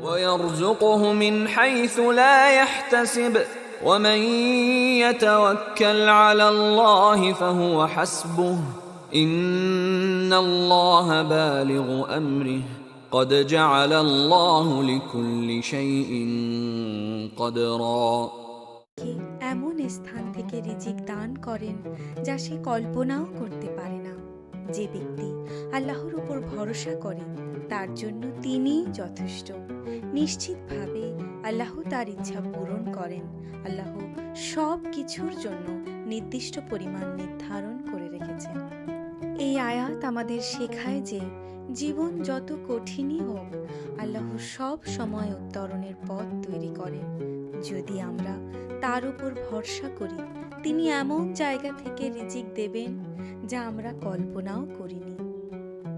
ويرزقه من حيث لا يحتسب ومن يتوكل على الله فهو حسبه إن الله بالغ أمره قد جعل الله لكل شيء قدرا। এমন স্থান থেকে রিজিক দান করেন যা সে কল্পনাও করতে পারে না। যে ব্যক্তি আল্লাহর উপর ভরসা করে তার জন্য তিনিই যথেষ্ট। নিশ্চিতভাবে আল্লাহ তার ইচ্ছা পূরণ করেন। আল্লাহ সব কিছুর জন্য নির্দিষ্ট পরিমাণ নির্ধারণ করে রেখেছেন। এই আয়াত আমাদের শেখায় যে জীবন যত কঠিনই হোক, আল্লাহ সব সময় উত্তরণের পথ তৈরি করেন। যদি আমরা তার উপর ভরসা করি, তিনি এমন জায়গা থেকে রিজিক দেবেন যা আমরা কল্পনাও করিনি।